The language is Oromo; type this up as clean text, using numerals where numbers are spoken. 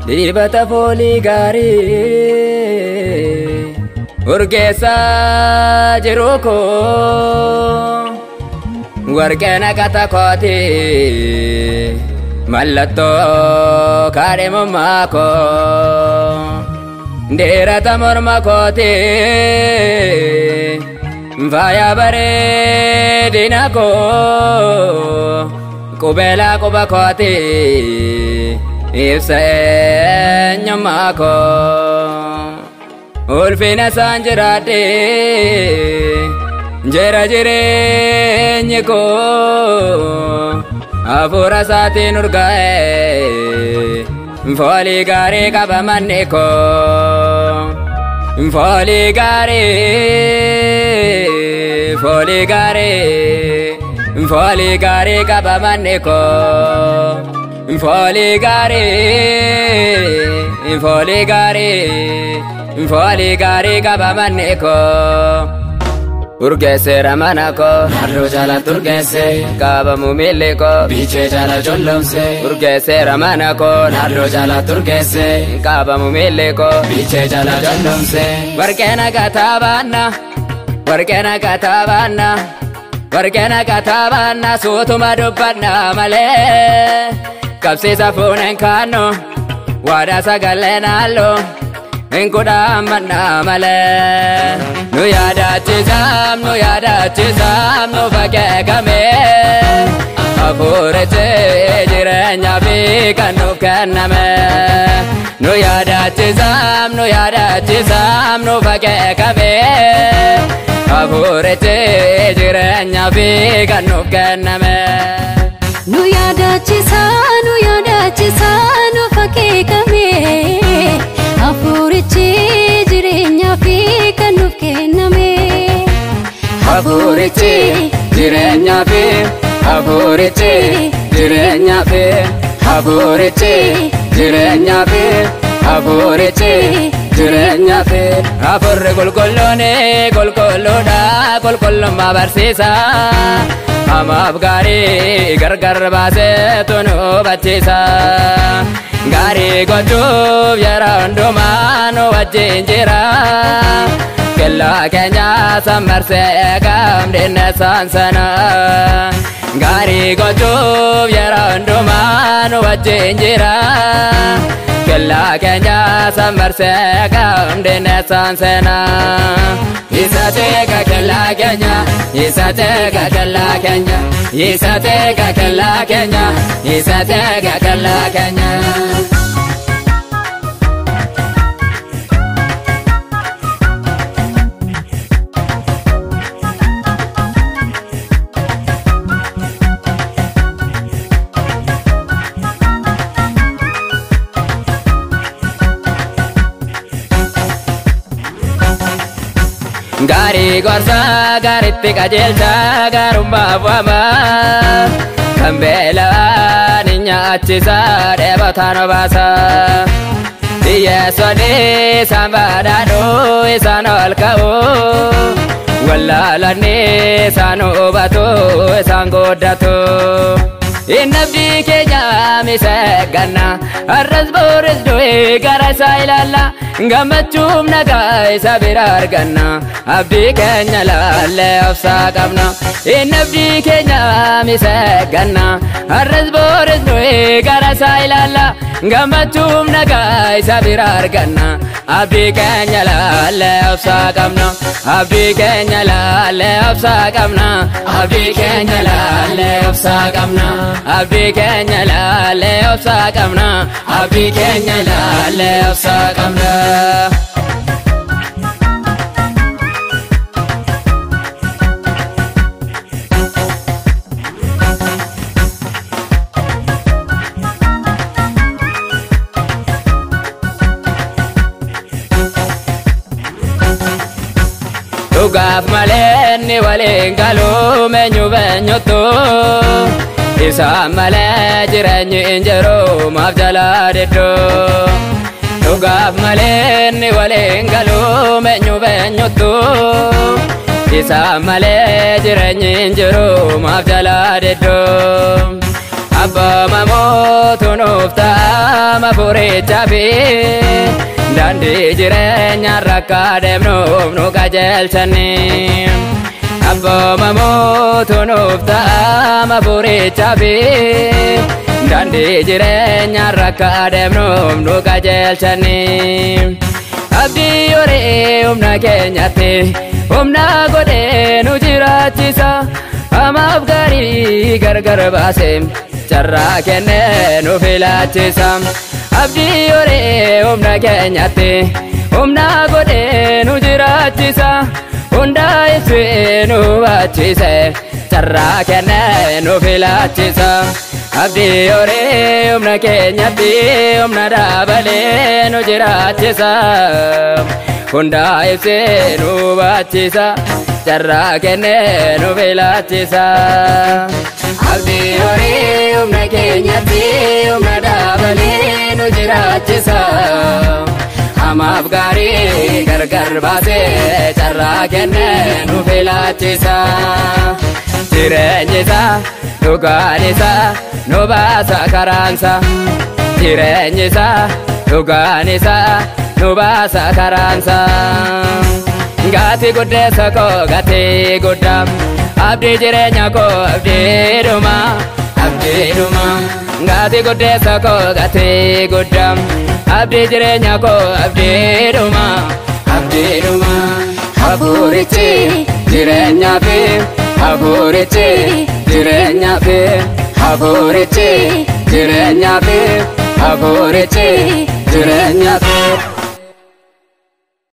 dibata foolii gaarii urgeessaa jiru koo warqee naqata kooti mallattoo kaadhimummaa koo dheerata morma kooti faaya bareedina koo qubeelaa quba kooti ibsa eenyummaa koo ulfina isaan jiraadhe jira jireenyi koo hafuura isaatiin urgaa'e foolii gaarii qaba manni koo foolii gaarii qaba manni koo foolii gaarii qaba manni koo urgeesseera mana koo halluu jaalatti urgeesse qabamu miilli koo biichee jaala jollomse urgeesseera mana koo halluu jaalatti urgeesse qabamu miilli koo biichee jaala jollomse warqeena gatabaanna suutuma dubbanna malee qabsiisa fuuneen kaannu waadaa sagalee naalloo Enkudaan manna malee nu yaadachiisam nu fakeekame hafuurichi jireenya fi kan nuuf kenname nu yaadachiisam nu fakeekame hafuurichi jireenya fi kan nuuf kenname nu yaadachiisa nu fakeekame hafuurichi jireenya fi kan nuuf kenname hafuurichi jireenya fi hafuurri qulqulluudha qulqullummaa barsiisa hamaaf gaarii gargar baaseetu nu hubachiisa gaarii gochuuf yeroo hundumaa nu wajjin jira kellaa keenya sammarsee gamdinne saansana gaarii gochuuf yeroo hundumaa nu wajjin jira kellaa keenya sammarsee gamdinne saansana isa teeka kellaa keenya isa teeka kellaa keenya isa teeka kellaa keenya isa teeka kellaa keenya gaarii gorsa gaaritti qajeelcha gaarummaa bu'ama kan beelaan nyaachisa dheebotaan obaasa hiyyeessonni isaan badhaadhuu isaan ol ka'u wallaalanni isaan hubatu isaan guddatu innabdi keenya miseegganna arras booris du'e gara isaa ilaalla gammachuuf nagaa isa bira arganna abdii keenya laallee obsaa qabna innabdi keenya miseegganna arras booris du'e gara isaa ilaalla gammachuuf nagaa isa bira arganna abdii keenya laallee obsaa qabna abdii keenya laallee obsaa qabna abdii keenya laallee obsaa qabna abdii keenya laallee obsaa qabna abdii keenya laallee obsaa qabna dhugaaf malee ni waliin galuu meenyu beenyutu isa malee jireenyi hin jiru maaf jalaa didduu dhugaaf malee ni waliin galuu meenyu beenyutu isa malee jireenyi hin jiru maaf jalaa didduu abbaa mamootu nuuf ta'a hafuuricha fi daandii jireenya rakka deemnuuf nu qajeelchani abbooma mootu nuuf ta'a hafuuricha fi daandii jireenya rakka deemnuuf nu qajeelchani abdii yoree humna keenyatti humna godhee nu jiraachisa hamaaf gaarii gargar baasee carraa kennee nu filaachisa abdii yoree humna keenyatti humna godhee nu jiraachisa hunda ibsee nu baachise carraa kennee nu filaachisa abdii yoree humna keenyatti humna dabalee nu jiraachisa hunda ibsee nu baachisa carraa kennee nu filaachisa abdii yoree humna keenyatti humna dabalee nu jiraachisa hamaaf gaarii gargar baasee carraa kennee nu filaachisa jireenyi isaa dhugaan isaa nu baasa karaansa jireenyi isaa dhugaan isaa nu baasa karaansa gatii guddeessa koo gatii guddaa abdii jireenya koo abdiidhuma abdiidhuma gatii guddeessa koo gatii guddaa abdii jireenya koo abdiidhuma abdiidhuma hafuurichi jireenya fi hafuurichi jireenya fi hafuurichi jireenya fi hafuurichi jireenya fi